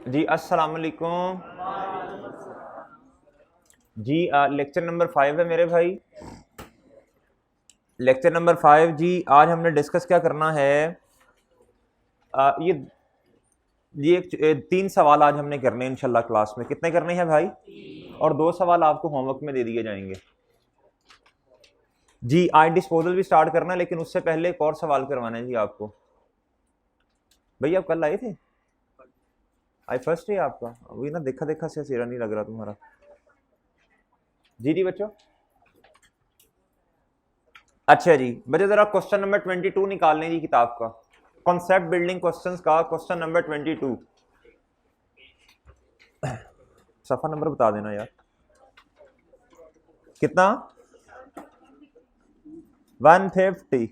जी अस्सलाम वालेकुम जी। Lecture number 5 है मेरे भाई। लेक्चर नंबर 5 जी। आज हमने डिस्कस क्या करना है? तीन सवाल आज हमने करने हैं इंशाल्लाह क्लास में। कितने करने हैं भाई? और दो सवाल आपको होमवर्क में दे दिए जाएंगे जी। आज डिस्पोजल भी स्टार्ट करना है, लेकिन उससे पहले एक और सवाल करवाना है जी आपको। भैया आप कल आए थे? आज फर्स्ट डे आपका? वही ना, देखा देखा से चेहरा नहीं लग रहा तुम्हारा। जी जी बच्चों। अच्छा जी बच्चों, जरा क्वेश्चन नंबर 22 निकाल लें जी किताब का, कॉन्सेप्ट बिल्डिंग क्वेश्चंस का क्वेश्चन नंबर 22। सफा नंबर बता देना यार। कितना? 150।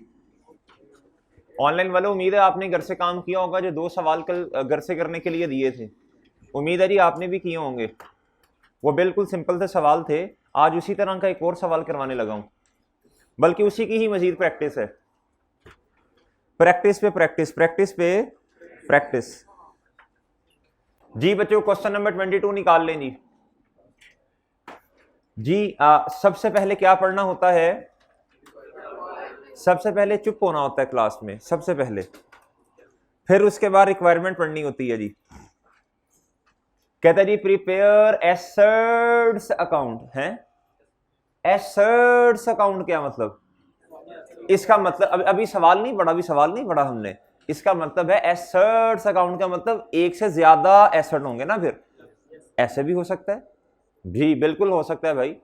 ऑनलाइन वाले, उम्मीद है आपने घर से काम किया होगा, जो दो सवाल कल घर से करने के लिए दिए थे। उम्मीद है जी आपने भी किए होंगे। वो बिल्कुल सिंपल से सवाल थे। आज उसी तरह का एक और सवाल करवाने लगा हूं, बल्कि उसी की ही मजीद प्रैक्टिस है। प्रैक्टिस पे प्रैक्टिस, प्रैक्टिस पे प्रैक्टिस। जी बच्चों, क्वेश्चन नंबर 22 निकाल लें जी। जी सबसे पहले क्या पढ़ना होता है? सबसे पहले चुप होना होता है क्लास में, सबसे पहले। फिर उसके बाद रिक्वायरमेंट पढ़नी होती है जी। कहता है जी प्रिपेयर एसेट्स अकाउंट है। एसेट्स अकाउंट क्या मतलब? इसका मतलब अभी सवाल नहीं पढ़ा, अभी सवाल नहीं पढ़ा हमने। इसका मतलब है एसेट्स अकाउंट का मतलब एक से ज्यादा एसेट होंगे ना। फिर ऐसे भी हो सकता है जी, बिल्कुल हो सकता है भाई।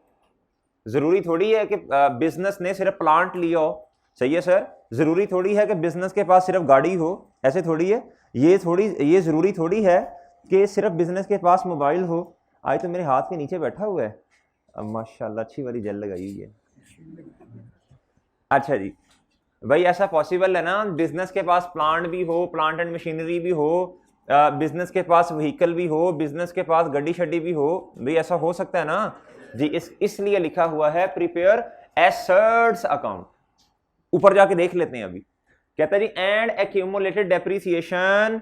जरूरी थोड़ी है कि बिजनेस ने सिर्फ प्लांट लिया हो। सही है सर। जरूरी थोड़ी है कि बिजनेस के पास सिर्फ गाड़ी हो, ऐसे थोड़ी है। ये जरूरी थोड़ी है कि सिर्फ बिजनेस के पास मोबाइल हो। आज तो मेरे हाथ के नीचे बैठा हुआ है। अब माशाल्लाह अच्छी वाली जेल लगाई हुई है। अच्छा जी भाई, ऐसा पॉसिबल है ना, बिजनेस के पास प्लांट भी हो, प्लांट एंड मशीनरी भी हो, बिजनेस के पास व्हीकल भी हो, बिजनेस के पास गड्डी शड्डी भी हो। भाई ऐसा हो सकता है ना जी। इसलिए लिखा हुआ है प्रिपेयर एसेट्स अकाउंट। ऊपर जाके देख लेते हैं अभी। कहता है जी एंड एक्यूमुलेटेड डेप्रिसिएशन।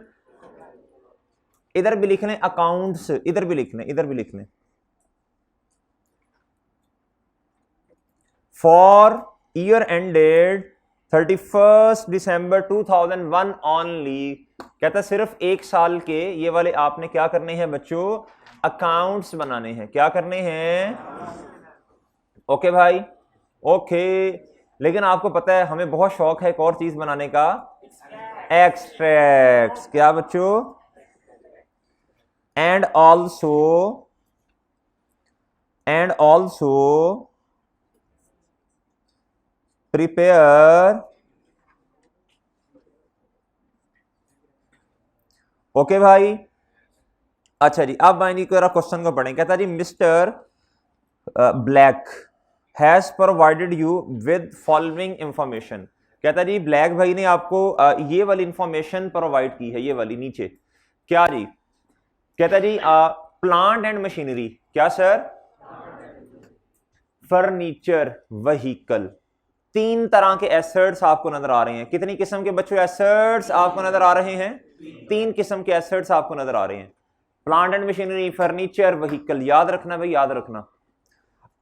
इधर भी लिखने अकाउंट्स, इधर भी लिखने, इधर भी लिखने। For year ended 31 December 2001 only. कहता सिर्फ एक साल के ये वाले आपने क्या करने हैं बच्चों? अकाउंट्स बनाने हैं। क्या करने हैं? ओके भाई, ओके। लेकिन आपको पता है हमें बहुत शौक है एक और चीज बनाने का, एक्सट्रैक्ट्स। क्या बच्चों? And also, and also prepare. Okay भाई। अच्छा जी, अब माइनी को क्वेश्चन को पढ़ें। कहता जी Mister Black has provided you with following information. कहता जी ब्लैक भाई ने आपको ये वाली इंफॉर्मेशन प्रोवाइड की है, ये वाली नीचे। क्या जी? कहता जी प्लांट एंड मशीनरी। क्या सर? Furniture, vehicle. तीन तरह के एसेट्स आपको नजर आ रहे हैं। कितनी किस्म के बच्चों एसेट्स आपको नजर आ रहे हैं? तीन किस्म के एसेट्स आपको नजर आ रहे हैं। Plant and machinery, furniture, vehicle. याद रखना भाई, याद रखना।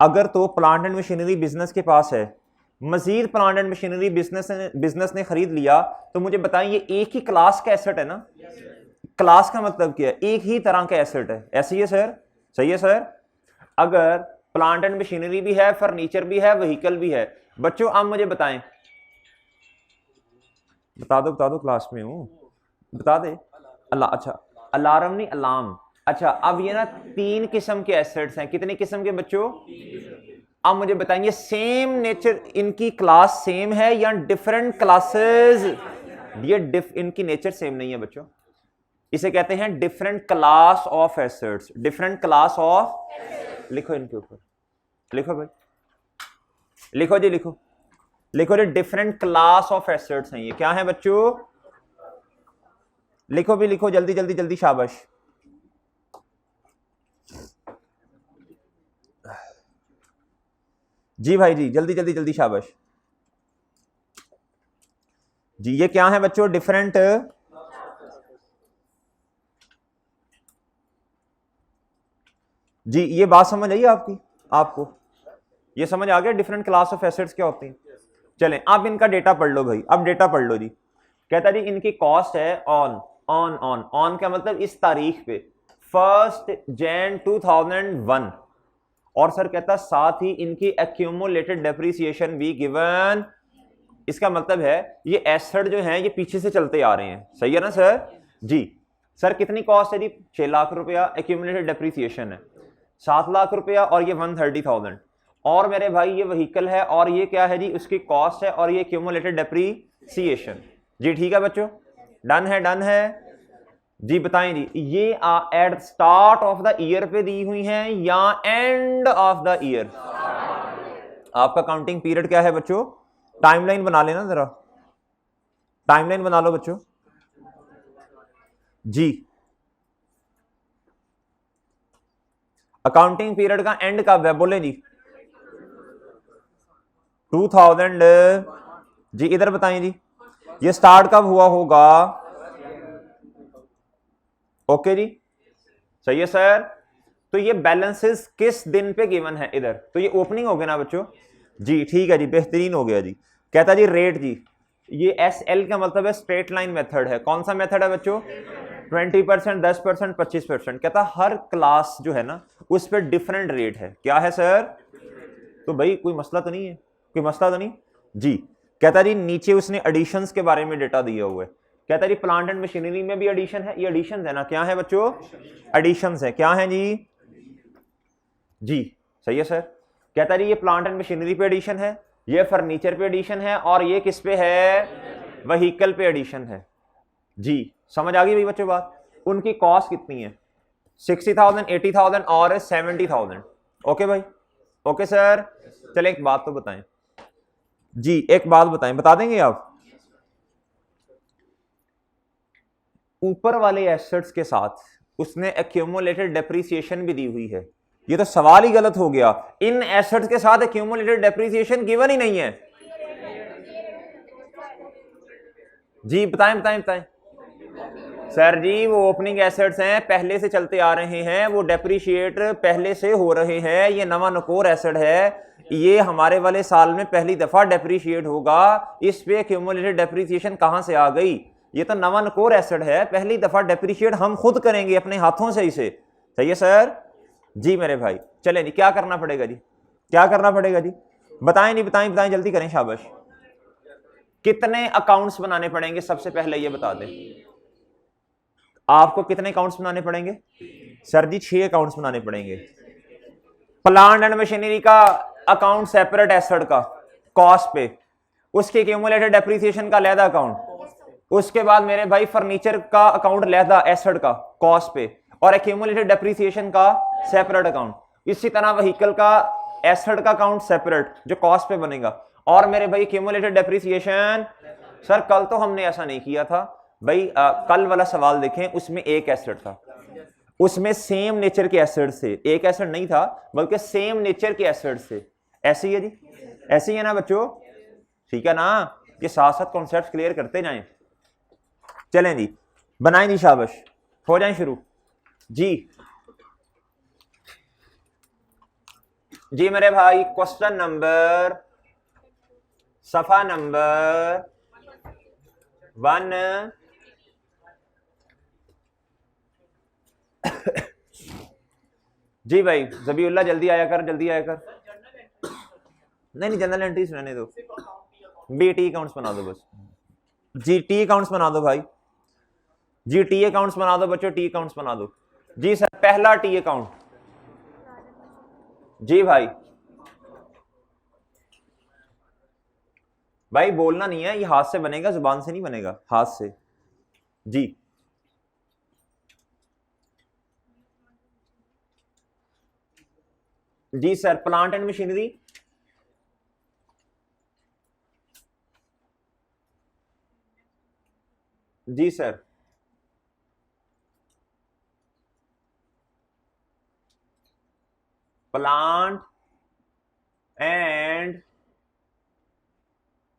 अगर तो प्लांट एंड मशीनरी बिजनेस के पास है, मजीद प्लांट एंड मशीनरी बिजनेस ने खरीद लिया, तो मुझे बताएं ये एक ही क्लास का एसेट है ना? क्लास का मतलब क्या है? एक ही तरह का एसेट है। ऐसे ही है सर? सही है सर। अगर प्लांट एंड मशीनरी भी है, फर्नीचर भी है, व्हीकल भी है, बच्चों आप मुझे बताएं। बता दो क्लास में हूं, बता दे। अल्लाह, अच्छा अलार्म नहीं, अलार्म। अच्छा अब ये ना तीन किस्म के एसेट्स हैं। कितने किस्म के बच्चों? अब मुझे बताएंगे सेम नेचर, इनकी क्लास सेम है या डिफरेंट क्लासेस? ये इनकी नेचर सेम नहीं है बच्चों। इसे कहते हैं different class of assets. Different class of, लिखो इनके ऊपर, लिखो भाई, लिखो जी, लिखो, लिखो जी। डिफरेंट क्लास ऑफ एसेट्स हैं ये। क्या है बच्चों? लिखो भी, लिखो जल्दी जल्दी जल्दी, शाबाश। जी भाई जी, जल्दी जल्दी जल्दी, शाबाश जी। ये क्या है बच्चों? डिफरेंट जी ये बात समझ आई आपकी, आपको ये समझ आ गया डिफरेंट क्लास ऑफ एसेट्स क्या होती हैं। चलें अब इनका डेटा पढ़ लो भाई, अब डेटा पढ़ लो जी। कहता जी इनकी कॉस्ट है ऑन ऑन ऑन ऑन का मतलब इस तारीख पे 1 जनवरी 2001, और सर कहता साथ ही इनकी एक्यूमुलेटेड डेप्रिसिएशन भी गिवन। इसका मतलब है ये एसेट जो है ये पीछे से चलते आ रहे हैं, सही है ना सर जी। सर कितनी कॉस्ट है जी, 6 लाख रुपया, एक्यूमुलेटेड डेप्रिसिएशन है 7 लाख रुपया, और ये 130,000, और मेरे भाई ये व्हीकल है, और ये क्या है जी उसकी कॉस्ट है, और ये एक्यूमुलेटेड डेप्रिसिएशन। जी ठीक है बच्चों, डन है, डन है जी। बताएं जी ये at start of the year पे दी हुई हैं या एंड ऑफ द ईयर? आपका काउंटिंग पीरियड क्या है बच्चों? टाइमलाइन बना लेना जरा, टाइमलाइन बना लो बच्चों जी। अकाउंटिंग पीरियड का एंड कब है बोले जी? 2000 जी। इधर बताएं जी ये स्टार्ट कब हुआ होगा? ओके जी, सही है सर। तो ये बैलेंसेस किस दिन पे गिवन है इधर? तो ये ओपनिंग हो गया ना बच्चों जी, ठीक है जी, बेहतरीन हो गया जी। कहता जी रेट जी, ये SL का मतलब है स्ट्रेट लाइन मेथड है। कौन सा मेथड है बच्चों? 20%, 10%, 25%। कहता हर क्लास जो है ना उस पर डिफरेंट रेट है। क्या है सर? तो भाई कोई मसला तो नहीं है, कोई मसला तो नहीं जी। कहता जी नीचे उसने एडिशंस के बारे में डेटा दिया हुआ है। कहता जी प्लांट एंड मशीनरी में भी एडिशन है, ये एडिशन है ना, क्या है बच्चों? एडिशंस है, क्या है जी? जी सही है सर। कहता जी ये प्लांट एंड मशीनरी पे एडिशन है, ये फर्नीचर पे एडिशन है, और ये किस पे है? व्हीकल पे एडिशन है जी। समझ आ गई भाई बच्चों बात? उनकी कॉस्ट कितनी है? 60,000, 80,000 और 70,000। ओके भाई, ओके सर। चले एक बात तो बताएं जी, एक बात बताएं, बता देंगे आप? ऊपर वाले एसेट्स के साथ उसने एक्यूमुलेटेड डेप्रिसिएशन भी दी हुई है। ये तो सवाल ही गलत हो गया, इन एसेट्स के साथ एक्यूमुलेटेड डेप्रिसिएशन गिवन ही नहीं है। जी बताएं बताएं बताएं। सर जी वो ओपनिंग एसेट्स हैं, पहले से चलते आ रहे हैं, वो डेप्रिशिएट पहले से हो रहे हैं। ये नवा नकोर एसेट है, ये हमारे वाले साल में पहली दफा डेप्रिशिएट होगा। इस पे एक्यूमुलेटेड डेप्रिसिएशन कहां से आ गई? ये तो नवा नकोर एसेट है, पहली दफा डेप्रिशिएट हम खुद करेंगे अपने हाथों से इसे। सही है सर जी मेरे भाई। चले जी क्या करना पड़ेगा जी, क्या करना पड़ेगा जी? बताएं नहीं, बताएं बताएं, जल्दी करें, शाबाश। कितने अकाउंट्स बनाने पड़ेंगे सबसे पहले ये बता दें। आपको कितने अकाउंट्स बनाने पड़ेंगे? सर जी 6 अकाउंट्स बनाने पड़ेंगे। प्लांट एंड मशीनरी का अकाउंट सेपरेट एसेट का कॉस्ट पे, उसके एक्यूमुलेटेड डेप्रिसिएशन का अलहदा अकाउंट, उसके बाद मेरे भाई फर्नीचर का अकाउंट अलहदा एसेट का कॉस्ट पे, और एक्यूमुलेटेड डेप्रिसिएशन का सेपरेट अकाउंट। इसी तरह व्हीकल का एसेट का अकाउंट सेपरेट जो कॉस्ट पे बनेगा, और मेरे भाई एक्यूमुलेटेड डेप्रिसिएशन। सर कल तो हमने ऐसा नहीं किया था भाई, कल वाला सवाल देखें, उसमें एक एसेट था, उसमें सेम नेचर के एसेट से, एक एसेट नहीं था बल्कि सेम नेचर के एसेट से। ऐसे ही है जी, ऐसे ही है ना बच्चों? ठीक है ना, ये साथ साथ कॉन्सेप्ट क्लियर करते जाएं। चलें जी बनाएं जी, शाबाश, हो जाएं शुरू जी। जी मेरे भाई क्वेश्चन नंबर, सफा नंबर 1 जी भाई जबीउल्लाह जल्दी आया कर, जल्दी आया कर। नहीं नहीं जनरल एंट्रीज रहने दो, बी टी अकाउंट्स बना दो बस। जी टी अकाउंट्स बना दो भाई, जी टी अकाउंट्स बना दो बच्चों, टी अकाउंट्स बना दो। जी सर पहला टी अकाउंट। जी भाई, भाई बोलना नहीं है, ये हाथ से बनेगा, जुबान से नहीं बनेगा, हाथ से जी। जी सर प्लांट एंड मशीनरी, जी सर प्लांट एंड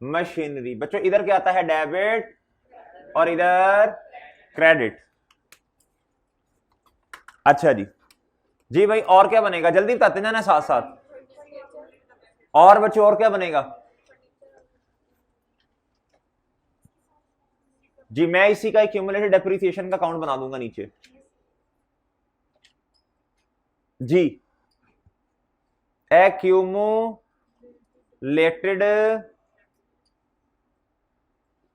मशीनरी। बच्चों इधर क्या आता है? डेबिट, और इधर क्रेडिट। अच्छा जी जी भाई और क्या बनेगा, जल्दी बताते जाना साथ साथ। और बच्चों और क्या बनेगा? जी मैं इसी का एक्यूमुलेटेड डेप्रिसिएशन का काउंट बना दूंगा नीचे। जी एक्यूमुलेटेड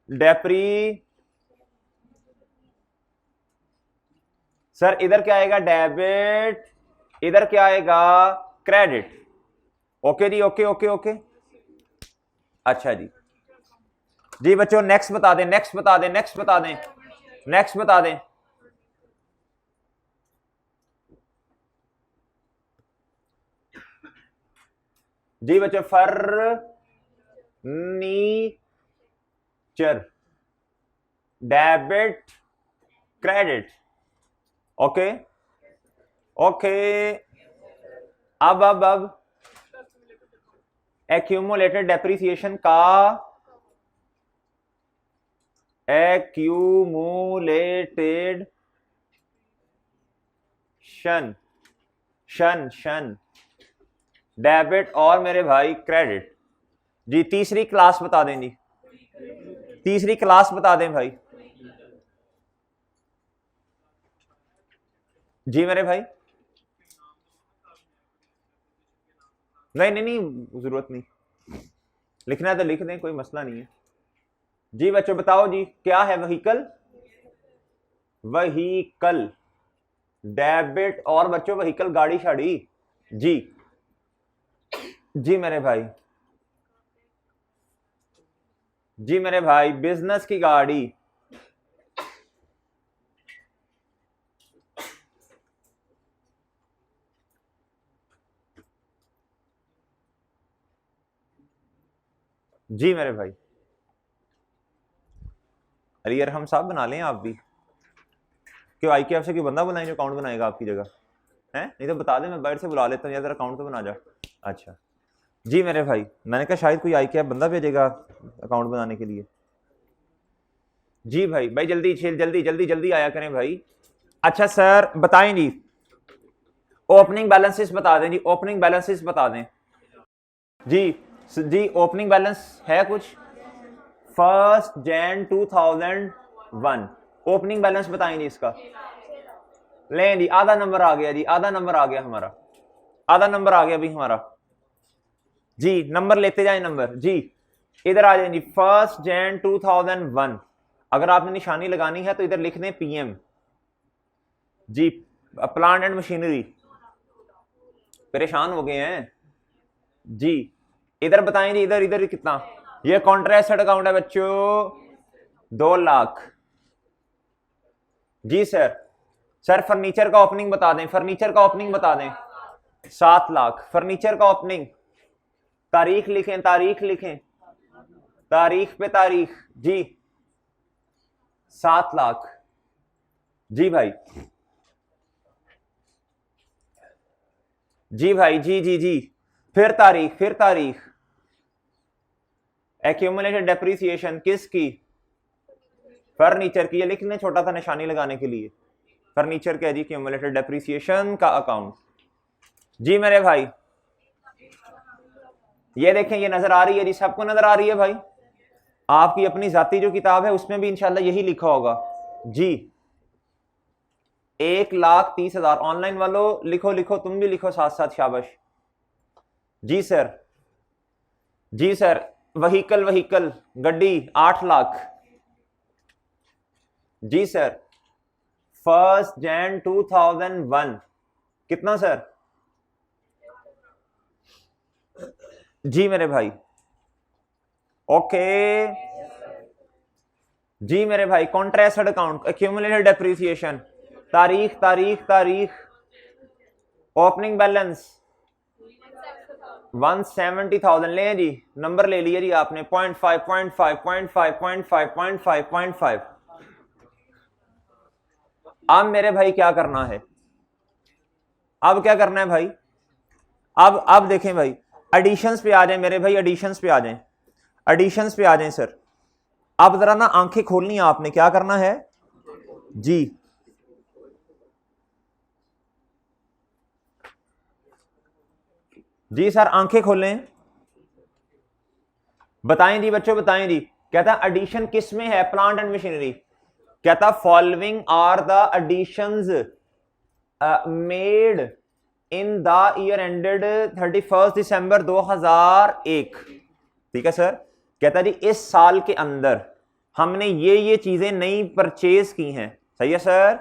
डेप्री, सर इधर क्या आएगा डेबिट, इधर क्या आएगा क्रेडिट। ओके जी, ओके ओके ओके। अच्छा जी, जी बच्चों नेक्स्ट बता दें, नेक्स्ट बता दें, नेक्स्ट बता दें, नेक्स्ट बता दें। जी बच्चों furniture debit credit. Okay okay. अब एक्यूमुलेटेड डेप्रिसिएशन का, एक्यूमुलेटेड शन शन शन डेबिट और मेरे भाई क्रेडिट। जी तीसरी क्लास बता दें जी, तीसरी क्लास बता दें भाई। जी मेरे भाई नहीं नहीं नहीं जरूरत नहीं, लिखना है तो लिख दें, कोई मसला नहीं है। जी बच्चों बताओ जी क्या है व्हीकल, व्हीकल डेबिट और बच्चों व्हीकल गाड़ी शाड़ी। जी जी मेरे भाई, जी मेरे भाई बिजनेस की गाड़ी। जी मेरे भाई अलियर हम साहब बना लें आप भी, क्यों IKF से कोई बंदा बनाए जो अकाउंट बनाएगा आपकी जगह है, नहीं तो बता दें मैं बाहर से बुला लेता हूँ, या जरा अकाउंट तो बना जा। अच्छा जी मेरे भाई, मैंने कहा शायद कोई IKF बंदा भेजेगा अकाउंट बनाने के लिए। जी भाई भाई जल्दी जल्दी जल्दी जल्दी आया करें भाई। अच्छा सर बताएं जी, ओपनिंग बैलेंसेस बता दें जी, ओपनिंग बैलेंसेस बता दें। जी जी ओपनिंग बैलेंस है कुछ, 1 Jan 2001 ओपनिंग बैलेंस बताएं जी इसका। लें जी आधा नंबर आ गया जी, आधा नंबर आ गया हमारा, आधा नंबर आ गया भाई हमारा। जी नंबर लेते जाए नंबर। जी इधर आ जाए जी, 1 Jan 2001। अगर आपने निशानी लगानी है तो इधर लिख दें PM। जी प्लांट एंड मशीनरी, परेशान हो गए हैं जी। इधर बताएं जी, इधर इधर कितना, ये कॉन्ट्रैक्ट अकाउंट है बच्चों 2 लाख। जी सर, सर फर्नीचर का ओपनिंग बता दें, फर्नीचर का ओपनिंग बता दें 7 लाख फर्नीचर का ओपनिंग। तारीख लिखें, तारीख लिखें, तारीख पे तारीख। जी 7 लाख। जी भाई, जी भाई जी जी जी, फिर तारीख, फिर तारीख। एक्यूमुलेटेड डेप्रिसिएशन किसकी, फर्नीचर की, ये लिखने छोटा सा निशानी लगाने के लिए, फर्नीचर के जी एक्यूमुलेटेड डेप्रिसिएशन का अकाउंट। जी मेरे भाई ये देखें, ये नजर आ रही है जी, सबको नजर आ रही है भाई, आपकी अपनी जाती जो किताब है उसमें भी इंशाल्लाह यही लिखा होगा। जी 1,30,000 ऑनलाइन वालों लिखो लिखो, तुम भी लिखो साथ साथ, शाबाश। जी सर, जी सर व्हीकल, व्हीकल गड्डी 8 लाख। जी सर 1 Jan 2001 कितना सर? जी मेरे भाई ओके। जी मेरे भाई कॉन्ट्रैक्ट अकाउंट, एक्यूमुलेटेड डेप्रिसिएशन, तारीख तारीख तारीख, ओपनिंग बैलेंस 170,000। ले जी नंबर ले लिया जी आपने, 0.5 0.5 0.5 0.5 0.5 0.5। अब मेरे भाई क्या करना है, अब क्या करना है भाई, अब देखें भाई, एडिशंस पे आ जाए मेरे भाई, एडिशंस पे आ जाएं, एडिशंस पे आ जाएं सर। अब जरा ना आंखें खोलनी है आपने, क्या करना है जी। जी सर आंखें खोलें, बताएं जी बच्चों बताएं जी। कहता एडिशन किस में है? Plant and machinery. कहता following are the additions made in the year ended 31 December 2001। ठीक है सर। कहता जी इस साल के अंदर हमने ये चीजें नई परचेज की हैं। सही है सर।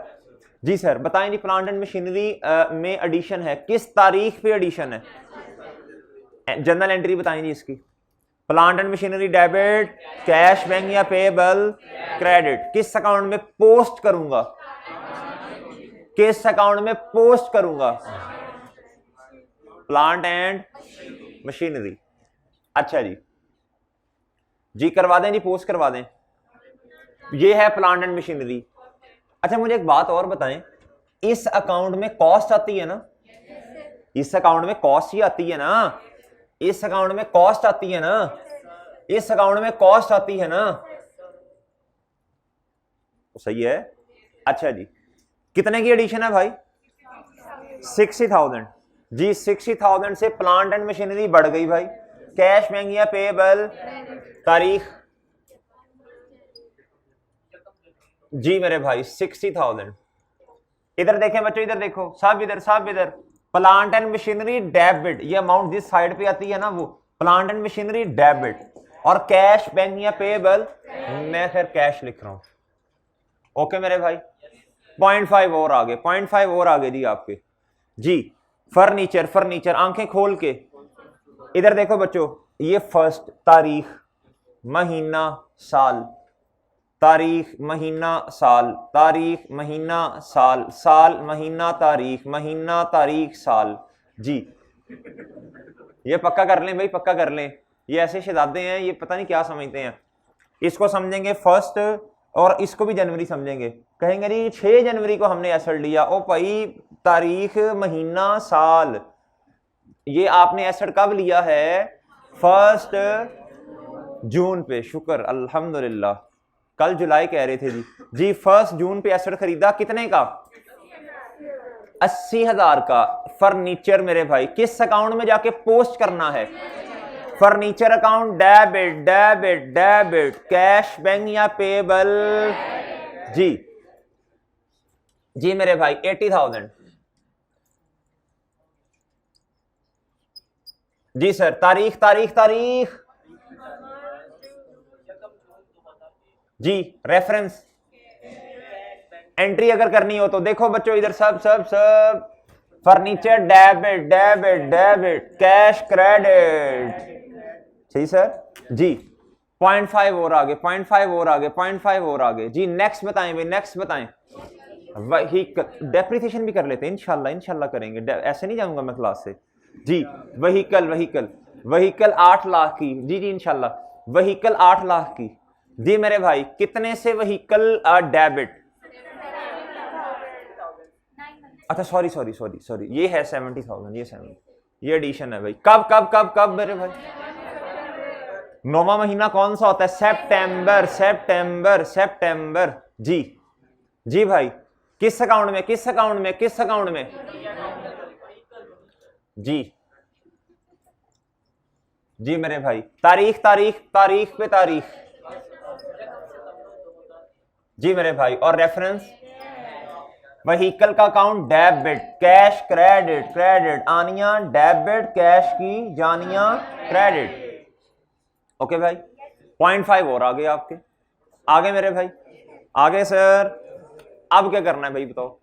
जी सर बताएं जी प्लांट एंड मशीनरी में एडिशन है, किस तारीख पे एडिशन है? जनरल एंट्री बताएं जी इसकी। Plant and machinery debit, cash bank या पेबल, क्रेडिट। किस अकाउंट में पोस्ट करूंगा? किस अकाउंट में पोस्ट करूंगा? Plant and machinery. अच्छा जी, जी करवा दें जी, पोस्ट करवा दें। ये है प्लांट एंड मशीनरी। अच्छा मुझे एक बात और बताएं, इस अकाउंट में कॉस्ट आती है ना? इस अकाउंट में कॉस्ट ही आती है ना? इस अकाउंट में कॉस्ट आती है ना? इस अकाउंट में कॉस्ट आती है ना? सही है। अच्छा जी, कितने की एडिशन है भाई? 60,000। जी 60,000 से प्लांट एंड मशीनरी बढ़ गई भाई। कैश बैंक या पेबल, तारीख? जी मेरे भाई 60,000। इधर देखें बच्चों, इधर देखो, सब इधर, सब इधर। प्लांट एंड मशीनरी डेबिट, ये अमाउंट जिस साइड पे आती है ना वो प्लांट एंड मशीनरी डेबिट। और कैश बैंक या पेबल, मैं फिर कैश लिख रहा हूं। ओके मेरे भाई, 0.5 और आगे, 0.5 और आगे जी आपके। जी फर्नीचर, फर्नीचर आंखें खोल के इधर देखो बच्चों, ये फर्स्ट तारीख, महीना, साल, तारीख, महीना, साल, तारीख, महीना, साल, साल, महीना, तारीख, महीना, तारीख, साल। जी ये पक्का कर लें भाई, पक्का कर लें। ये ऐसे शहजादे हैं, ये पता नहीं क्या समझते हैं। इसको समझेंगे फर्स्ट और इसको भी जनवरी समझेंगे। कहेंगे जी 6 जनवरी को हमने एसेट लिया। ओ भाई तारीख, महीना, साल, ये आपने एसेट कब लिया है? 1 जून पे। शुक्र अल्हम्दुलिल्लाह, कल जुलाई कह रहे थे जी। जी 1 जून पे एसेट खरीदा, कितने का? 80,000 का। फर्नीचर मेरे भाई किस अकाउंट में जाके पोस्ट करना है? Furniture account debit, debit, debit. Cash bank या पेबल? जी जी मेरे भाई 80,000। जी सर तारीख, तारीख, तारीख। जी रेफरेंस एंट्री अगर करनी हो तो देखो बच्चों इधर, सब सब सब। Furniture debit, debit, debit. Cash credit. सही सर। जी 0.5 और आगे, 0.5 और आगे, 0.5 और आगे। जी नेक्स्ट बताएं भाई, नेक्स्ट बताएं। व्हीकल डेप्रिसिएशन भी कर लेते हैं इंशाल्लाह, इंशाल्लाह करेंगे, ऐसे नहीं जाऊंगा मैं क्लास से। जी व्हीकल, व्हीकल, व्हीकल 8 लाख की। जी जी इंशाल्लाह व्हीकल 8 लाख की। जी मेरे भाई कितने से व्हीकल डेबिट? अच्छा सॉरी सॉरी सॉरी सॉरी, ये है 70,000, ये 70, ये एडिशन है भाई। कब कब कब कब मेरे भाई? 9वां महीना कौन सा होता है? सितंबर, सितंबर, सितंबर। जी जी भाई किस अकाउंट में, किस अकाउंट में, किस अकाउंट में? जी जी मेरे भाई तारीख, तारीख, तारीख पे तारीख। जी मेरे भाई और रेफरेंस? व्हीकल का account debit, cash credit, credit आनिया डेबिट, कैश की जानिया क्रेडिट। ओके भाई 0.5 और आगे आपके, आगे मेरे भाई, आगे सर। अब क्या करना है भाई बताओ?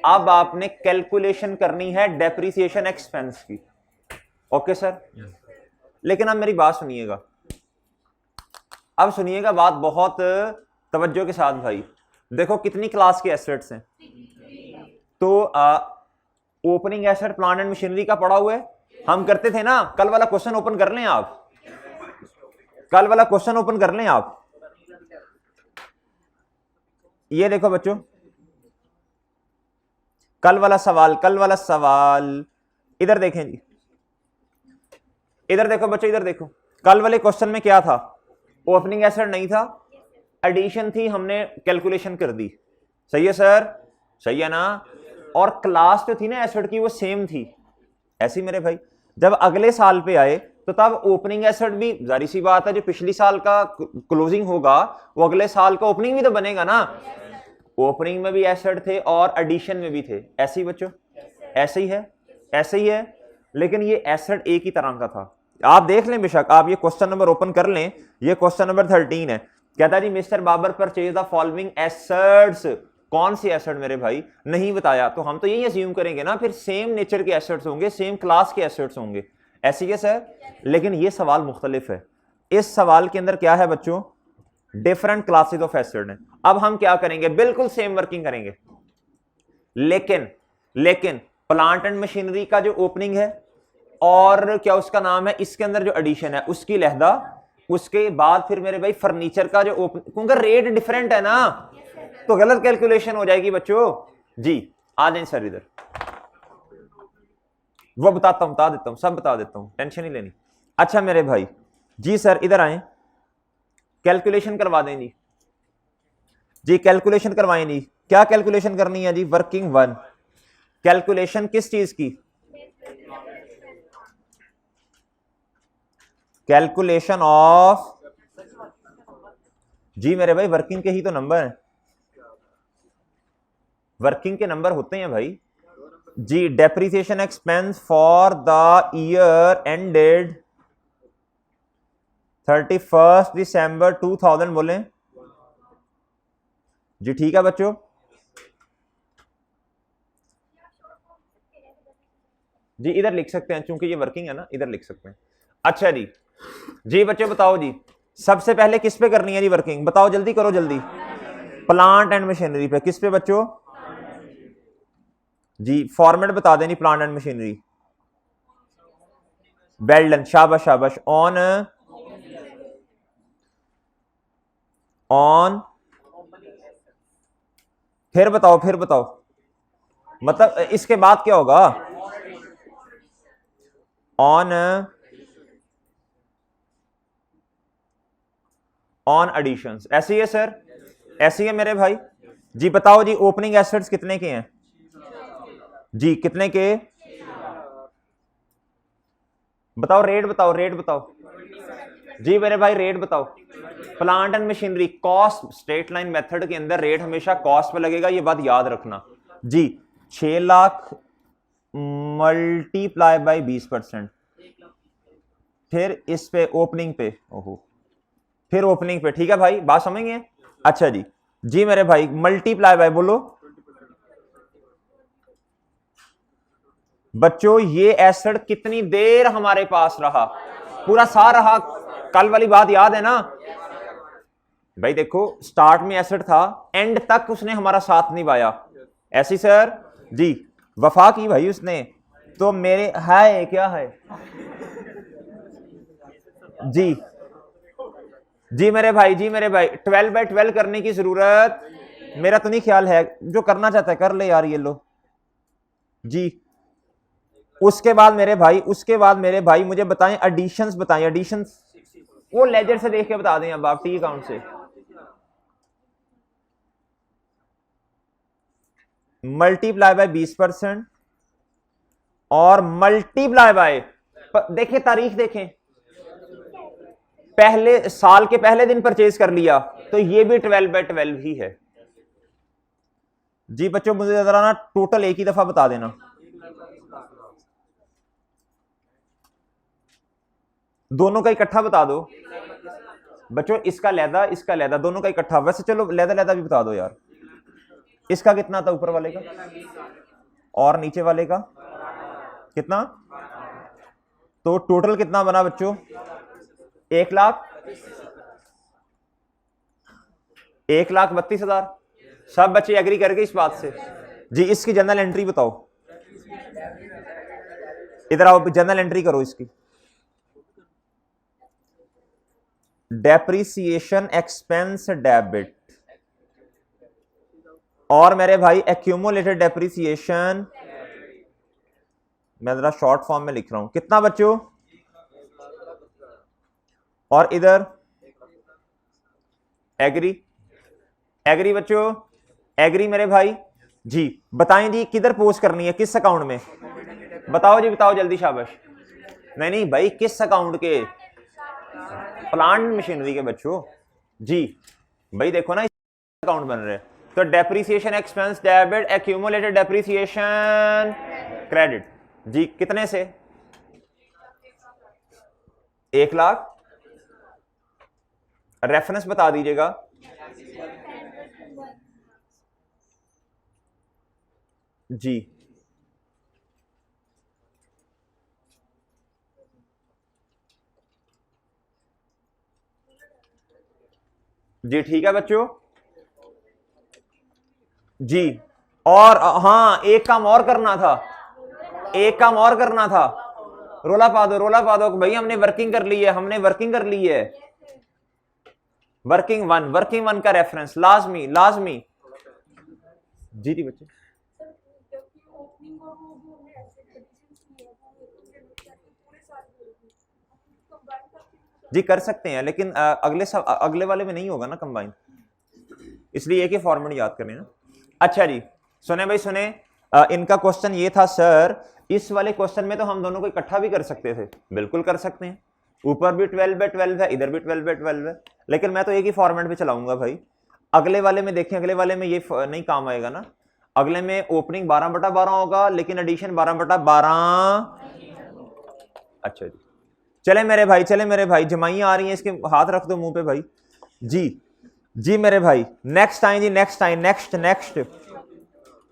अब आपने कैलकुलेशन करनी है डेप्रिसिएशन एक्सपेंस की। ओके सर, लेकिन अब मेरी बात सुनिएगा, अब सुनिएगा बात बहुत तवज्जो के साथ भाई। देखो कितनी क्लास के एसेट्स हैं, तो opening asset plant and machinery का पड़ा हुआ है। हम करते थे ना, कल वाला क्वेश्चन ओपन कर लें आप, कल वाला क्वेश्चन ओपन कर लें आप। ये देखो बच्चों कल वाला सवाल, कल वाला सवाल इधर देखें जी, इधर देखो बच्चों, इधर देखो। कल वाले क्वेश्चन में क्या था? ओपनिंग एसेट नहीं था, एडिशन थी, हमने कैलकुलेशन कर दी। सही है सर, सही है ना? और क्लास जो थी ना एसेट की वो सेम थी। ऐसी मेरे भाई जब अगले साल पे आए तो तब ओपनिंग एसेट भी, जारी सी बात है, जो पिछली साल का क्लोजिंग होगा वो अगले साल का ओपनिंग भी तो बनेगा ना। ओपनिंग में भी एसेट थे और एडिशन में भी थे, ऐसे ही बच्चों, ऐसे ही है, ऐसे ही है। लेकिन ये एसेट एक ही तरह का था। आप देख लें बेशक, आप ये क्वेश्चन नंबर ओपन कर लें, ये क्वेश्चन नंबर 13 है। कहता जी Mister Babar purchase the following assets. कौन सी एसेट मेरे भाई, नहीं बताया तो हम तो यही अज्यूम करेंगे ना फिर सेम नेचर के एसेट्स होंगे, सेम क्लास के एसेट्स होंगे, ऐसी है सर। लेकिन ये सवाल मुख्तलिफ है। इस सवाल के अंदर क्या है बच्चों, डिफरेंट क्लासेस ऑफ एसेट है। अब हम क्या करेंगे, बिल्कुल सेम वर्किंग करेंगे, लेकिन प्लांट एंड मशीनरी का जो ओपनिंग है और क्या उसका नाम है, इसके अंदर जो एडिशन है उसकी लहदा, उसके बाद फिर मेरे भाई फर्नीचर का जो ओपनिंग, क्योंकि रेट डिफरेंट है ना, तो गलत कैलकुलेशन हो जाएगी बच्चों। जी आ जाए सर इधर, वो बताता हूं, बता देता हूं, सब बता देता हूं, टेंशन नहीं लेनी। अच्छा मेरे भाई, जी सर इधर आए, कैलकुलेशन करवा दें जी। जी कैलकुलेशन करवाएं जी। क्या कैलकुलेशन करनी है जी, वर्किंग वन। कैलकुलेशन किस चीज की, कैलकुलेशन ऑफ, जी मेरे भाई वर्किंग के ही तो नंबर है, वर्किंग के नंबर होते हैं भाई। जी depreciation expense for the year ended 31 December 2000 बोले जी, ठीक है बच्चों। जी इधर लिख सकते हैं, चूंकि ये वर्किंग है ना, इधर लिख सकते हैं। अच्छा जी, जी बच्चों बताओ जी, सबसे पहले किस पे करनी है जी वर्किंग, बताओ जल्दी करो जल्दी। प्लांट एंड मशीनरी पे, किस पे बच्चों, जी फॉर्मेट बता दें जी, plant and machinery, well done, शाबाश शाबाश। ऑन फिर बताओ, फिर बताओ, मतलब इसके बाद क्या होगा, ऑन एडिशंस, ऐसी है सर, ऐसी है मेरे भाई। जी बताओ जी, ओपनिंग एसेट्स कितने के हैं जी, कितने के, बताओ रेट, बताओ रेट बताओ जी मेरे भाई, रेट बताओ। Plant and machinery cost, straight line method के अंदर रेट हमेशा कॉस्ट पे लगेगा, ये बात याद रखना जी। 6 लाख मल्टीप्लाई बाय 20%, फिर इस पे ओपनिंग पे, ओहो, फिर ओपनिंग पे, ठीक है भाई, बात समझ गए। अच्छा जी, जी मेरे भाई मल्टीप्लाई बाय बोलो बच्चों, ये एसेट कितनी देर हमारे पास रहा, पूरा साल रहा, कल वाली बात याद है ना भाई। देखो स्टार्ट में एसेट था, एंड तक उसने हमारा साथ निभाया, ऐसी सर जी, वफा की भाई उसने, तो मेरे है क्या है जी, जी मेरे भाई, जी मेरे भाई 12/12 करने की जरूरत मेरा तो नहीं ख्याल है, जो करना चाहता है कर ले यार, ये लो जी। उसके बाद मेरे भाई, उसके बाद मेरे भाई मुझे बताएं एडिशंस, बताएं एडिशंस, वो लेजर से देख के बता दें अब आप, टी अकाउंट से। मल्टीप्लाई बाय 20% और मल्टीप्लाई बाय, देखिए तारीख देखें, पहले साल के पहले दिन परचेज कर लिया, तो ये भी 12/12 ही है जी। बच्चों मुझे जरा ना टोटल एक ही दफा बता देना, दोनों का इकट्ठा बता दो बच्चों, इसका लैदा, इसका लैदा, दोनों का इकट्ठा। वैसे चलो लैदा लैदा भी बता दो यार, इसका कितना था ऊपर वाले का और नीचे वाले का कितना, तो टोटल कितना बना बच्चों, 1,32,000। सब बच्चे एग्री करके इस बात से जी। इसकी जनरल एंट्री बताओ, इधर आओ, जनरल एंट्री करो इसकी। डेप्रिसिएशन एक्सपेंस डेबिट, और मेरे भाई एक्यूमुलेटेड डेप्रिसिएशन, मैं जरा शॉर्ट फॉर्म में लिख रहा हूं, कितना बच्चों, और इधर एग्री, एग्री बच्चों, एग्री मेरे भाई जी। बताएं जी किधर पोस्ट करनी है, किस अकाउंट में, बताओ जी, बताओ जल्दी, शाबाश। नहीं नहीं भाई, किस अकाउंट के? प्लांट मशीनरी के बच्चों जी। भाई देखो ना, अकाउंट बन रहे हैं तो depreciation expense debit, accumulated depreciation credit. जी कितने से? 1,00,000। रेफरेंस बता दीजिएगा। जी जी ठीक है बच्चों जी। और हाँ, एक काम और करना था, एक काम और करना था। रोला पा दो, रोला पा दो भाई, हमने वर्किंग कर ली है, हमने वर्किंग कर ली है। वर्किंग वन का रेफरेंस लाजमी लाजमी। जी जी बच्चे जी कर सकते हैं, लेकिन अगले वाले में नहीं होगा ना कंबाइन, इसलिए एक ही फॉर्मेट याद करने ना। अच्छा जी सुने भाई सुने, इनका क्वेश्चन ये था सर, इस वाले क्वेश्चन में तो हम दोनों को इकट्ठा भी कर सकते थे। बिल्कुल कर सकते हैं, ऊपर भी 12/12 है, इधर भी 12/12 है, लेकिन मैं तो एक ही फॉर्मेट में चलाऊंगा भाई। अगले वाले में देखें, अगले वाले में ये नहीं काम आएगा ना। अगले में ओपनिंग 12/12 होगा, लेकिन एडिशन 12/12। अच्छा जी चले मेरे भाई, चले मेरे भाई, जमाइयां आ रही हैं, इसके हाथ रख दो मुंह पे भाई। जी जी मेरे भाई, नेक्स्ट आए जी, नेक्स्ट आए, नेक्स्ट नेक्स्ट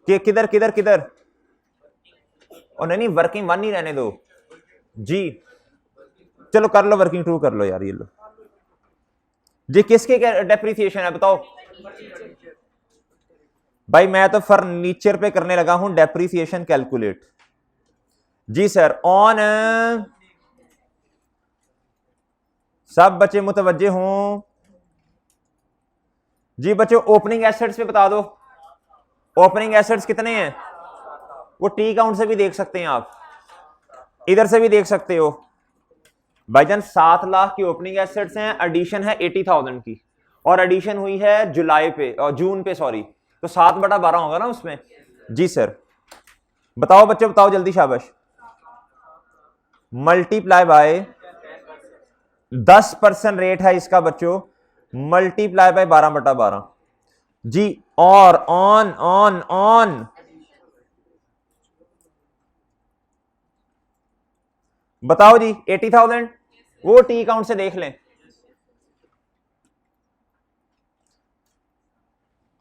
किधर किधर किधर? और नहीं वर्किंग वन ही रहने दो जी। चलो कर लो, वर्किंग टू कर लो यार, ये लो जी। किसके डेप्रीसिएशन है बताओ भाई? मैं तो फर्नीचर पे करने लगा हूं डेप्रीसिएशन कैलकुलेट। जी सर ऑन, सब बच्चे मुतवज्जे हों जी। बच्चों ओपनिंग एसेट्स पे बता दो, ओपनिंग एसेट्स कितने हैं? वो टी काउंट से भी देख सकते हैं आप, इधर से भी देख सकते हो भाईजान। 7 लाख की ओपनिंग एसेट्स हैं, एडिशन है 80,000 की, और एडिशन हुई है जुलाई पे और जून पे सॉरी, तो 7/12 होगा ना उसमें। जी सर बताओ बच्चों, बताओ जल्दी, शाबाश। मल्टीप्लाई बाय 10% रेट है इसका बच्चों, मल्टीप्लाई बाय 12/12 जी। और ऑन ऑन ऑन बताओ जी 80,000, वो टी काउंट से देख लें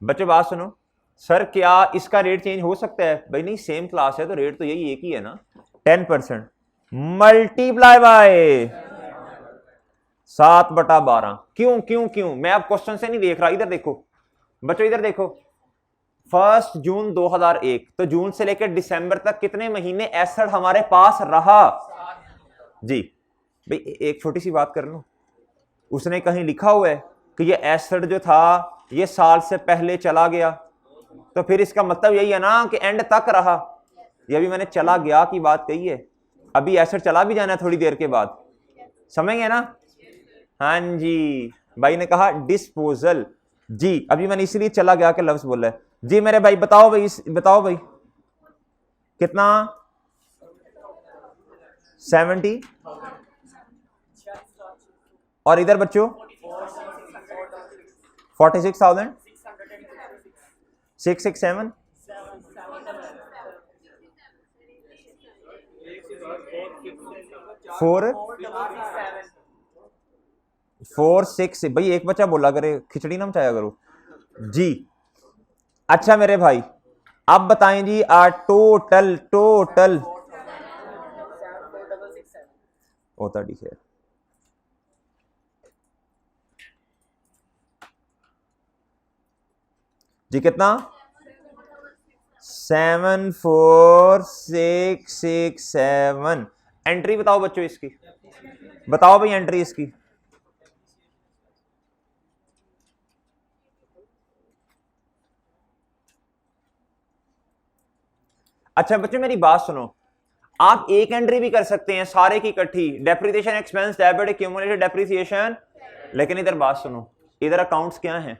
बच्चों। बात सुनो सर, क्या इसका रेट चेंज हो सकता है? भाई नहीं, सेम क्लास है तो रेट तो यही एक ही है ना। 10% मल्टीप्लाई बाय 7/12। क्यों क्यों क्यों? मैं अब क्वेश्चन से नहीं देख रहा, इधर देखो बच्चों, इधर देखो। 1 जून 2001, तो जून से लेकर दिसंबर तक कितने महीने एसेट हमारे पास रहा जी? भाई एक छोटी सी बात कर लो, उसने कहीं लिखा हुआ है कि ये एसेट जो था ये साल से पहले चला गया, तो फिर इसका मतलब यही है ना कि एंड तक रहा। ये अभी मैंने चला गया की बात कही है, अभी एसेट चला भी जाना है थोड़ी देर के बाद, समझ गए ना? हाँ जी, भाई ने कहा डिस्पोजल जी, अभी मैंने इसलिए चला गया के लफ्ज बोला है जी। मेरे भाई बताओ भाई, बताओ भाई कितना? 70, और इधर बच्चों 46,000, 667, 446। भाई एक बच्चा बोला करे, खिचड़ी ना मचाया करो जी। अच्छा मेरे भाई अब बताएं जी, टोटल टोटल होता ठीक है जी, कितना? 74667। एंट्री बताओ बच्चों इसकी, बताओ भाई एंट्री इसकी। अच्छा बच्चों मेरी बात सुनो, आप एक एंट्री भी कर सकते हैं सारे की इकट्ठी, depreciation expense debit accumulated depreciation, लेकिन इधर बात सुनो, इधर अकाउंट्स क्या हैं?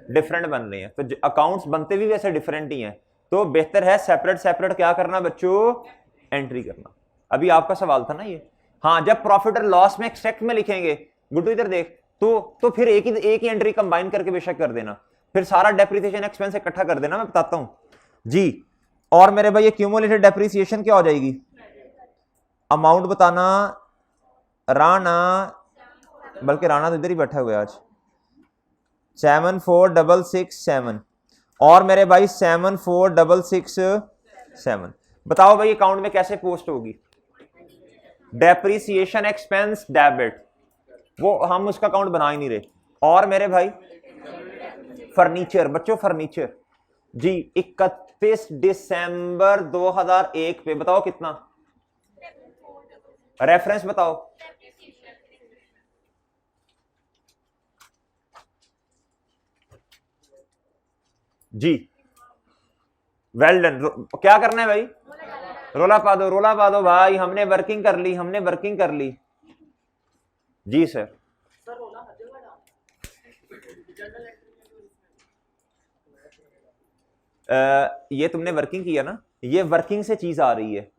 डिफरेंट बन रहे हैं, तो अकाउंट्स बनते भी वैसे डिफरेंट ही हैं, तो बेहतर है सेपरेट सेपरेट क्या करना बच्चों? एंट्री करना। अभी आपका सवाल था ना ये। हाँ, जब प्रॉफिट और लॉस में एक्सट्रैक्ट में लिखेंगे, गुड्डू इधर देख, तो फिर एक ही एंट्री कंबाइन करके बेशक कर देना, फिर सारा डेप्रिसिएशन एक्सपेंस इकट्ठा कर देना, मैं बताता हूं जी। और मेरे भाई ये क्यूमुलेटेड डेप्रिसिएशन क्या हो जाएगी, अमाउंट बताना राणा, बल्कि राणा तो इधर ही बैठा हुआ है आज, 74667 और मेरे भाई 74667। बताओ भाई अकाउंट में कैसे पोस्ट होगी, डेप्रिसिएशन एक्सपेंस डेबिट, वो हम उसका अकाउंट बना ही नहीं रहे। और मेरे भाई फर्नीचर, बच्चों फर्नीचर जी 31 दिसंबर 2001 पे बताओ कितना, रेफरेंस बताओ। जी वेल डन। क्या करना है भाई, रोला पा दो, रोला पा दो भाई, हमने वर्किंग कर ली, हमने वर्किंग कर ली जी सर। ये तुमने वर्किंग किया ना, ये वर्किंग से चीज आ रही है।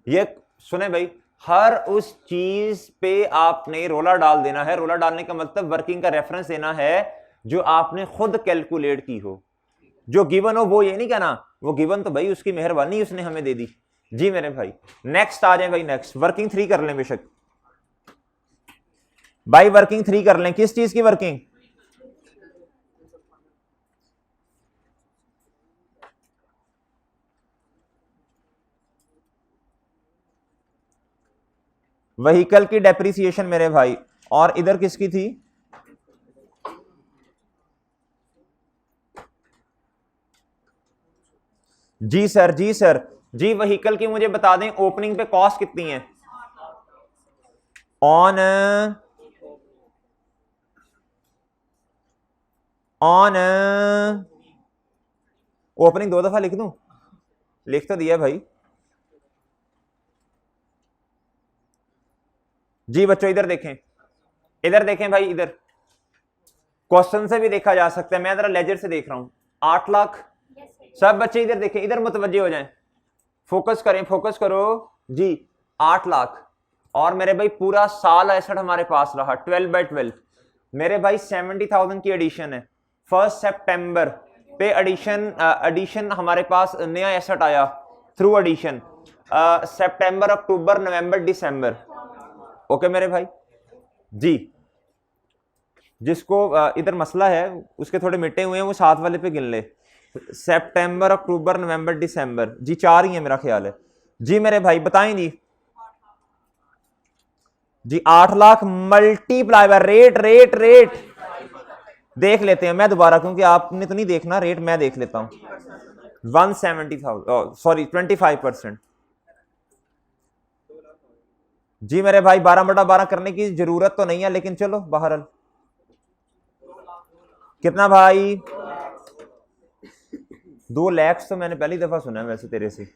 ये सुने भाई, हर उस चीज पे आपने रोला डाल देना है। रोला डालने का मतलब वर्किंग का रेफरेंस देना है जो आपने खुद कैलकुलेट की हो, जो गिवन हो वो ये नहीं कहना वो गिवन तो भाई उसकी मेहरबानी उसने हमें दे दी जी मेरे भाई। नेक्स्ट आ जाए भाई, नेक्स्ट वर्किंग 3 कर लें बेशक भाई, वर्किंग 3 कर लें। किस चीज की वर्किंग, व्हीकल की डेप्रिसिएशन मेरे भाई। और इधर किसकी थी, जी सर, जी सर, जी व्हीकल की मुझे बता दें ओपनिंग पे कॉस्ट कितनी है, ऑन ओपनिंग 2 दफा लिख दूं, लिख तो दिया भाई जी। बच्चों इधर देखें, इधर देखें भाई, इधर क्वेश्चन से भी देखा जा सकता है, मैं जरा लेजर से देख रहा हूं। 8 लाख, सब बच्चे इधर देखें, इधर मुतवज्जे हो जाएं, फोकस करें, फोकस करो जी। 8 लाख और मेरे भाई पूरा साल एसेट हमारे पास रहा 12/12 मेरे भाई 70,000 की एडिशन है। 1 सितंबर पे एडिशन हमारे पास नया एसेट आया थ्रू एडिशन, सितंबर, अक्टूबर, नवंबर, दिसंबर। ओके मेरे भाई जी, जिसको इधर मसला है उसके थोड़े मिटे हुए हैं वो साथ वाले पे गिन ले। सितंबर, अक्टूबर, नवंबर, दिसंबर जी 4 ही है मेरा ख्याल है जी मेरे भाई। बताएं जी 8 lakh multiply by rate, rate देख लेते हैं मैं दोबारा, क्योंकि आपने तो नहीं देखना, रेट मैं देख लेता हूं। 170,000 सॉरी 25% जी मेरे भाई। 12/12 करने की जरूरत तो नहीं है, लेकिन चलो बहरहाल कितना भाई, 2 लाख तो मैंने पहली दफा सुना है वैसे तेरे से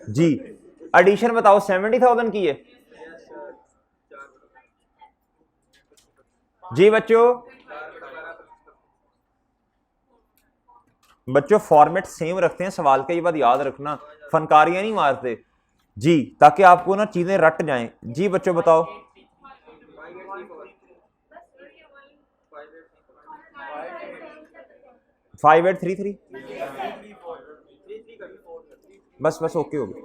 जी। एडिशन बताओ 70,000 की है जी बच्चों फॉर्मेट सेम रखते हैं सवाल का, ये बात याद रखना, फनकारियां नहीं मारते जी, ताकि आपको ना चीजें रट जाएं जी। बच्चों बताओ 5833 बस ओके हो गया,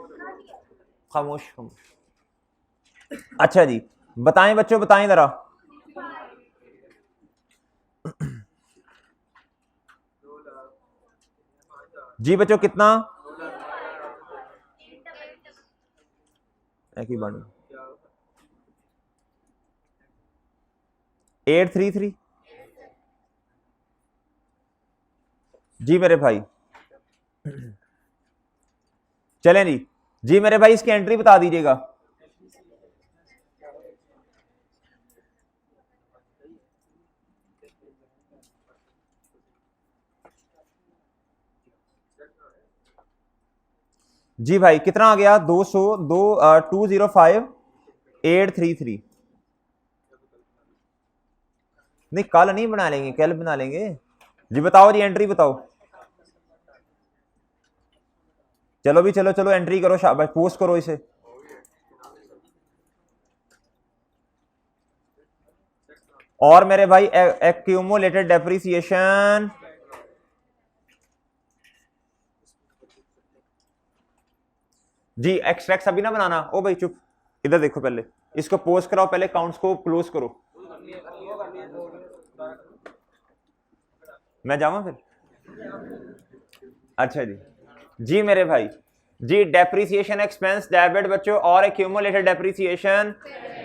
खामोश खामोश। अच्छा जी बताएं बच्चों, बताएं जरा जी बच्चों कितना, एक ही बन 833 जी मेरे भाई। चलें जी मेरे भाई, इसकी एंट्री बता दीजिएगा। जी भाई कितना आ गया, 205,833 नहीं कल नहीं बना लेंगे, कल बना लेंगे जी। बताओ जी एंट्री बताओ, चलो भी चलो एंट्री करो, शाबाश पोस्ट करो इसे और मेरे भाई एक्यूमुलेटेड डेप्रिसिएशन जी, एक्सट्रैक्ट अभी ना बनाना। ओ भाई चुप, इधर देखो, पहले इसको पोस्ट कराओ, पहले काउंट्स को क्लोज करो। मैं जाऊं फिर? अच्छा जी, जी मेरे भाई जी, डेप्रिसिएशन एक्सपेंस डेबिट बच्चों और एक्यूमुलेटेड डेप्रिसिएशन।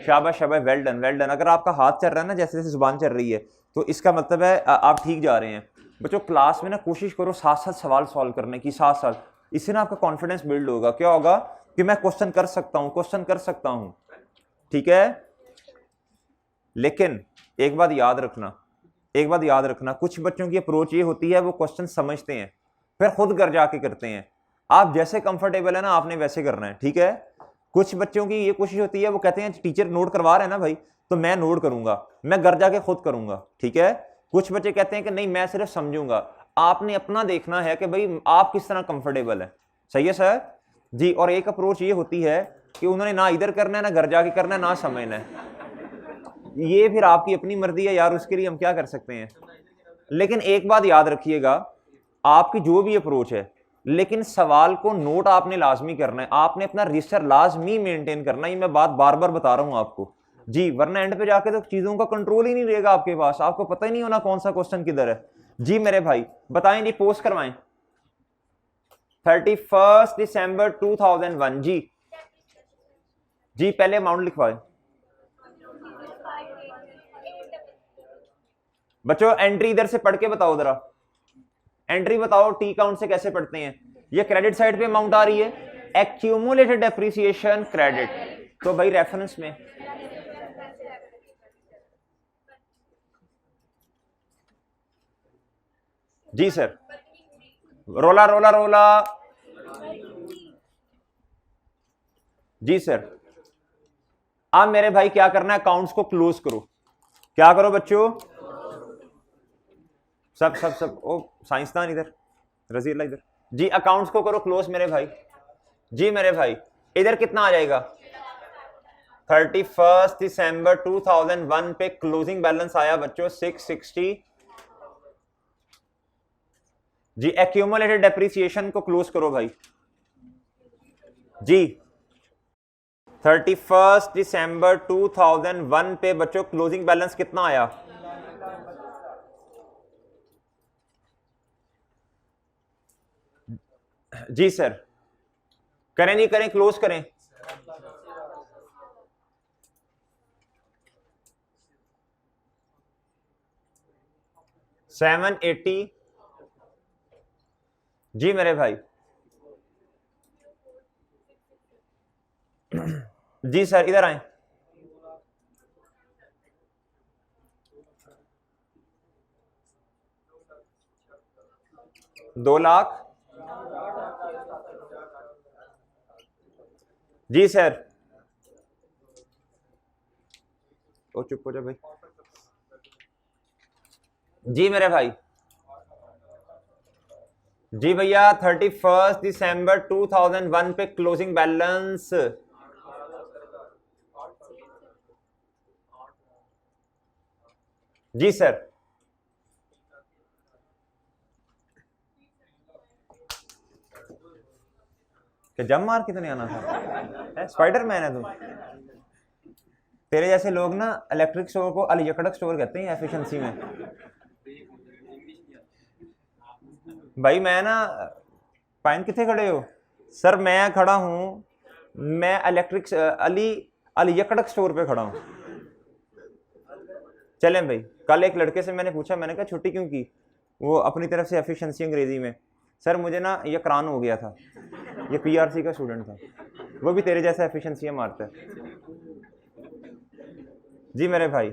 शाबाश शाबाश, वेल डन वेल डन। अगर आपका हाथ चल रहा है ना जैसे जैसे जुबान चल रही है तो इसका मतलब है आप ठीक जा रहे हैं। बच्चों क्लास में ना कोशिश करो साथ साथ सवाल सॉल्व करने की, साथ साथ, इससे ना आपका कॉन्फिडेंस बिल्ड होगा। क्या होगा कि मैं क्वेश्चन कर सकता हूं, क्वेश्चन कर सकता हूं, ठीक है। लेकिन एक बात याद रखना, एक बात याद रखना, कुछ बच्चों की अप्रोच ये होती है वो क्वेश्चन समझते हैं फिर खुद घर जाके करते हैं। आप जैसे कंफर्टेबल है ना आपने वैसे करना है, ठीक है। कुछ बच्चों की ये कोशिश होती है वो कहते हैं टीचर नोट करवा रहे हैं ना भाई तो मैं नोट करूंगा, मैं घर जाके खुद करूंगा, ठीक है। कुछ बच्चे कहते हैं कि नहीं मैं सिर्फ समझूंगा। आपने अपना देखना है कि भाई आप किस तरह कंफर्टेबल है। सही है सर जी। और एक अप्रोच ये होती है कि उन्होंने ना इधर करना है ना घर जाके करना है ना समझना है। ये फिर आपकी अपनी मर्जी है यार, उसके लिए हम क्या कर सकते हैं। लेकिन एक बात याद रखिएगा, आपकी जो भी अप्रोच है लेकिन सवाल को नोट आपने लाजमी करना है, आपने अपना रजिस्टर लाजमी मेंटेन करना है। ये मैं बात बार बार बता रहा हूं आपको जी, वरना एंड पे जाके तो चीजों का कंट्रोल ही नहीं रहेगा आपके पास, आपको पता ही नहीं होना कौन सा क्वेश्चन किधर है। जी मेरे भाई बताएं जी, पोस्ट करवाएं 31 दिसंबर 2001 जी। जी पहले अमाउंट लिखवाएं बच्चों। एंट्री इधर से पढ़ के बताओ जरा, एंट्री बताओ टी काउंट से कैसे पढ़ते हैं। ये क्रेडिट साइड पे अमाउंट आ रही है, एक्यूमुलेटेड डेप्रिसिएशन क्रेडिट, तो भाई रेफरेंस में जी सर। रोला रोला रोला जी सर। अब मेरे भाई क्या करना है, अकाउंट्स को क्लोज करो। क्या करो बच्चों, सब सब सब, ओ साइंसदान इधर, रजीला इधर जी, अकाउंट्स को करो क्लोज मेरे भाई। जी मेरे भाई इधर कितना आ जाएगा, 31 दिसंबर 2001 पे क्लोजिंग बैलेंस आया बच्चों 660 जी। एक्यूमुलेटेड डेप्रिसिएशन को क्लोज करो भाई जी। 31 दिसंबर 2001 पे बच्चों क्लोजिंग बैलेंस कितना आया, जी सर। करें नहीं करें, क्लोज करें। $780 जी मेरे भाई। जी सर इधर आए, 2 लाख जी सर। ओ चुप हो जा भाई जी मेरे भाई। जी भैया 31 दिसंबर 2001 पे क्लोजिंग बैलेंस जी सर। जम मार कितने आना था, स्पाइडरमैन है तुम। तेरे जैसे लोग ना इलेक्ट्रिक स्टोर को अलियकड़क स्टोर कहते हैं एफिशिएंसी में। भाई मैं ना, पाइन कितने खड़े हो सर, मैं खड़ा हूं, मैं इलेक्ट्रिक अलियकड़क स्टोर पे खड़ा हूं। चलें भाई, कल एक लड़के से मैंने पूछा, मैंने कहा छुट्टी क्यों की, वो अपनी तरफ से एफिशिएंसी अंग्रेजी में, सर मुझे ना ये करान हो गया था, ये पीआरसी का स्टूडेंट था, वो भी तेरे जैसा एफिशिएंसी मारता है जी मेरे भाई।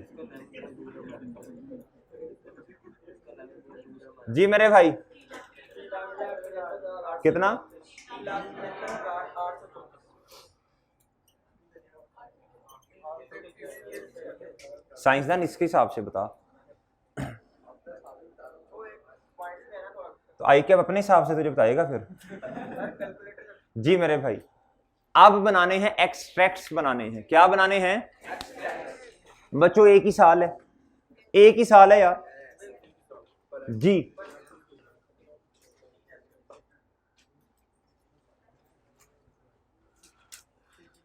जी मेरे भाई कितना, साइंसदान इसके हिसाब से बता, तो आई क्या अपने हिसाब से तुझे बताएगा फिर। जी मेरे भाई अब बनाने हैं एक्सट्रैक्ट्स, बनाने हैं, क्या बनाने हैं बच्चों, एक ही साल है, एक ही साल है यार जी।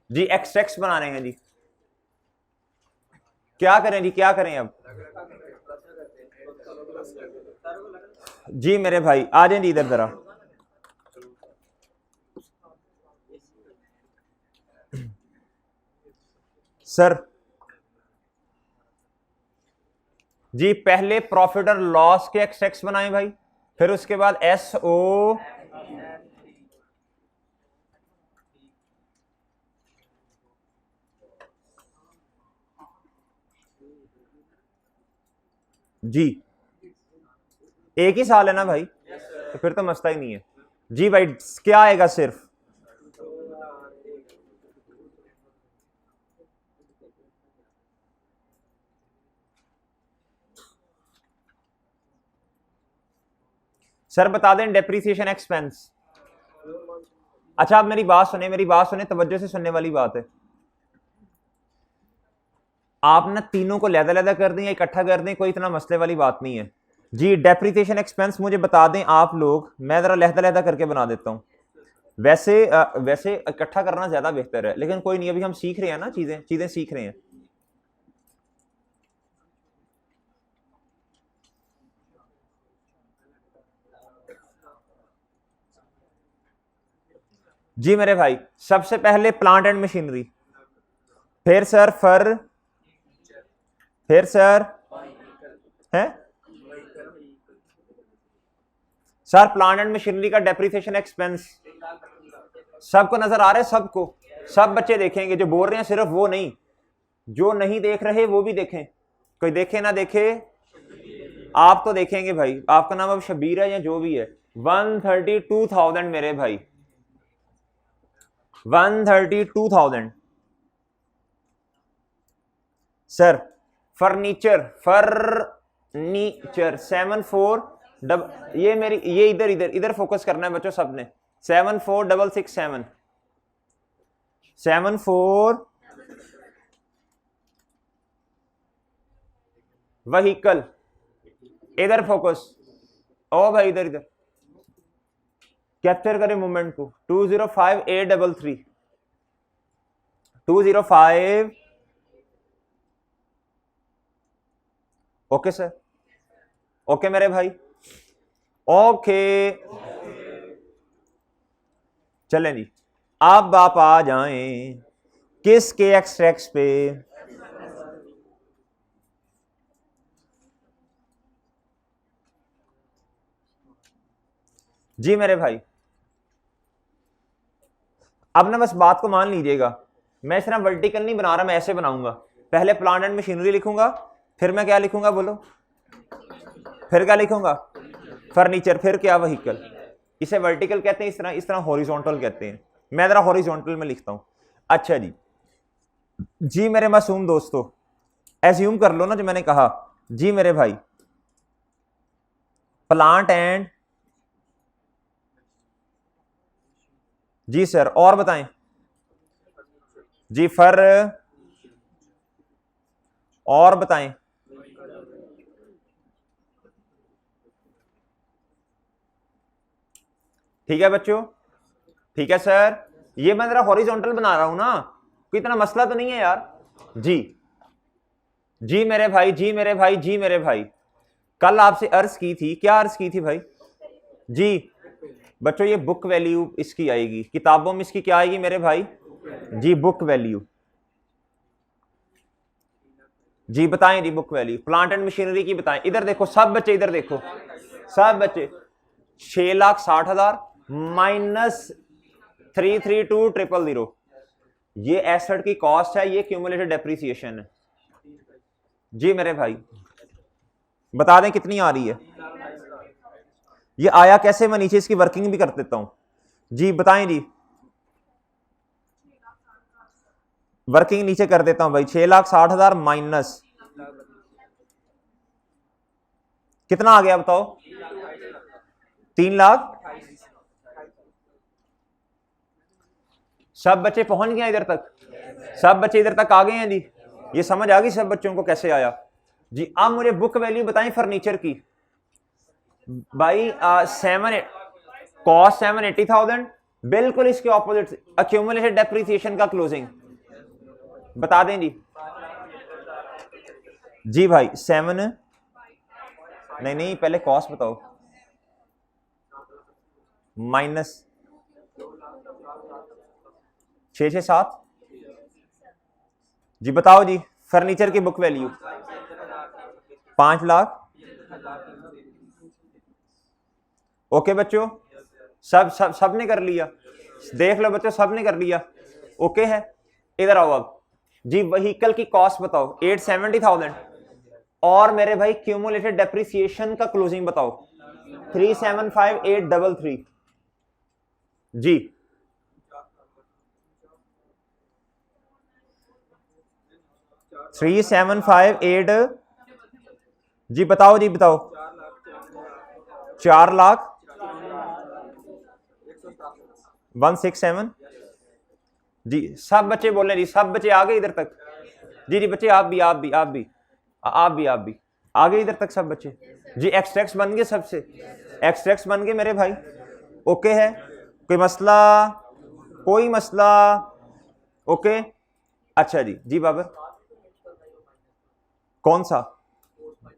जी एक्सट्रैक्ट्स बनाने हैं जी, क्या करें जी, क्या करें अब जी। मेरे भाई आ जाए जी इधर जरा। सर जी पहले प्रॉफिट और लॉस के एक्सट्रैक्ट्स बनाए भाई, फिर उसके बाद एस ओ जी। एक ही साल है ना भाई, तो फिर तो मसला ही नहीं है जी भाई। क्या आएगा सिर्फ सर बता दें डेप्रीसिएशन एक्सपेंस। अच्छा आप मेरी बात सुने, मेरी बात सुने, तवज्जो से सुनने वाली बात है। आप ना तीनों को लहदा कर दें या इकट्ठा कर दें, कोई इतना मसले वाली बात नहीं है जी। डेप्रीसिएशन एक्सपेंस मुझे बता दें आप लोग, मैं जरा लहदा करके बना देता हूं। वैसे इकट्ठा करना ज्यादा बेहतर है, लेकिन कोई नहीं, अभी हम सीख रहे हैं ना, चीजें सीख रहे हैं जी। मेरे भाई सबसे पहले प्लांट एंड मशीनरी, फिर सर फर, फिर सर है सर प्लांट एंड मशीनरी का डेप्रिसिएशन एक्सपेंस सबको नजर आ रहा है, सबको, सब बच्चे देखेंगे, जो बोल रहे हैं सिर्फ वो नहीं, जो नहीं देख रहे वो भी देखें, कोई देखे ना देखे आप तो देखेंगे भाई। आपका नाम अब शबीर है या जो भी है। 132,000 मेरे भाई, 132,000 सर। फर्नीचर 74 ये मेरी, ये इधर इधर इधर फोकस करना है बच्चों सबने। 74,667 74 व्हीकल, इधर फोकस। ओ भाई इधर इधर कैप्चर करें मूवमेंट को। 205,833 205। ओके सर, ओके मेरे भाई, ओके चलें जी। अब आप आ जाएं किसके एक्सट्रैक्ट्स पे, जी मेरे भाई। अब ना बस बात को मान लीजिएगा, मैं इस तरह वर्टिकल नहीं बना रहा, मैं ऐसे बनाऊंगा। पहले प्लांट एंड मशीनरी लिखूंगा, फिर मैं क्या लिखूंगा बोलो, फिर क्या लिखूंगा फर्नीचर, फिर क्या व्हीकल। इसे वर्टिकल कहते हैं, इस तरह हॉरिजॉन्टल कहते हैं। मैं जरा हॉरिजॉन्टल में लिखता हूं। अच्छा जी, जी मेरे मासूम दोस्तों, एज्यूम कर लो ना जो मैंने कहा जी मेरे भाई। प्लांट एंड, जी सर और बताएं जी, फर और बताएं। ठीक है बच्चों, ठीक है सर। ये मैं जरा हॉरिजॉन्टल बना रहा हूं ना, कोई इतना मसला तो नहीं है यार जी। जी मेरे भाई, जी मेरे भाई, जी मेरे भाई, कल आपसे अर्ज की थी, क्या अर्ज की थी भाई जी। बच्चों ये बुक वैल्यू इसकी आएगी, किताबों में इसकी क्या आएगी मेरे भाई जी, बुक वैल्यू। जी बताएं जी book value, plant and machinery की बताएं। इधर देखो सब बच्चे, इधर देखो सब बच्चे। 6,60,000 माइनस 332,000 ये एसेट की कॉस्ट है, ये क्यूमुलेटेड डेप्रिसिएशन है जी मेरे भाई। बता दें कितनी आ रही है, ये आया कैसे, मैं नीचे इसकी वर्किंग भी कर देता हूं जी। बताएं जी, वर्किंग नीचे कर देता हूं भाई। 6,60,000 माइनस कितना आ गया बताओ, 3 लाख। सब बच्चे पहुंच गए इधर तक, सब बच्चे इधर तक आ गए हैं जी। ये समझ आ गई सब बच्चों को कैसे आया जी अब मुझे बुक वैल्यू बताएं फर्नीचर की भाई। 780,000 बिल्कुल इसके ऑपोजिट अक्यूमुलेटेड डेप्रिसिएशन का क्लोजिंग बता दें जी भाई 7 नहीं पहले कॉस्ट बताओ माइनस 667 जी बताओ जी फर्नीचर की बुक वैल्यू 5 लाख। ओके बच्चों सब ने कर लिया, देख लो बच्चों सब ने कर लिया। ओके है इधर आओ अब जी व्हीकल की कॉस्ट बताओ 870,000 और मेरे भाई क्यूमुलेटेड डेप्रिसिएशन का क्लोजिंग बताओ 375,833 जी 375,8 जी बताओ 4 लाख 167 जी सब बच्चे बोल रहे जी सब बच्चे आ गए इधर तक जी बच्चे आप भी आ गए इधर तक सब बच्चे जी। एक्सट्रैक्ट्स बन गए सबसे, एक्सट्रैक्ट्स बन गए मेरे भाई। ओके है कोई मसला ओके अच्छा जी बाबर कौन सा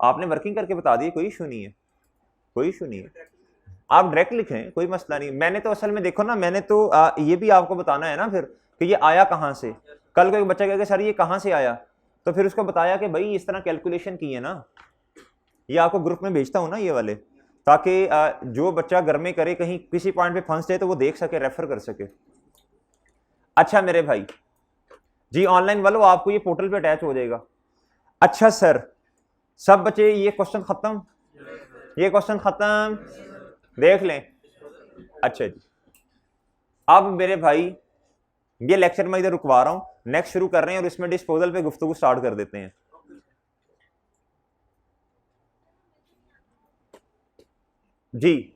आपने वर्किंग करके बता दिए, कोई इशू नहीं है आप डायरेक्ट लिखें कोई मसला नहीं। मैंने तो असल में देखो ना मैंने तो ये भी आपको बताना है ना फिर कि ये आया कहाँ से। कल को एक बच्चा कहेगा सर ये कहाँ से आया, तो फिर उसको बताया कि भाई इस तरह कैलकुलेशन की है ना। ये आपको ग्रुप में भेजता हूँ ना ये वाले, ताकि जो बच्चा घर में करे कहीं किसी पॉइंट पे फंस जाए तो वो देख सके रेफर कर सके। अच्छा मेरे भाई जी ऑनलाइन वालों आपको ये पोर्टल पे अटैच हो जाएगा। अच्छा सर सब बच्चे ये क्वेश्चन खत्म देख लें। अच्छा जी अब मेरे भाई ये लेक्चर मैं इधर रुकवा रहा हूं, नेक्स्ट शुरू कर रहे हैं और इसमें डिस्पोजल पे गुफ्तगू स्टार्ट कर देते हैं। जी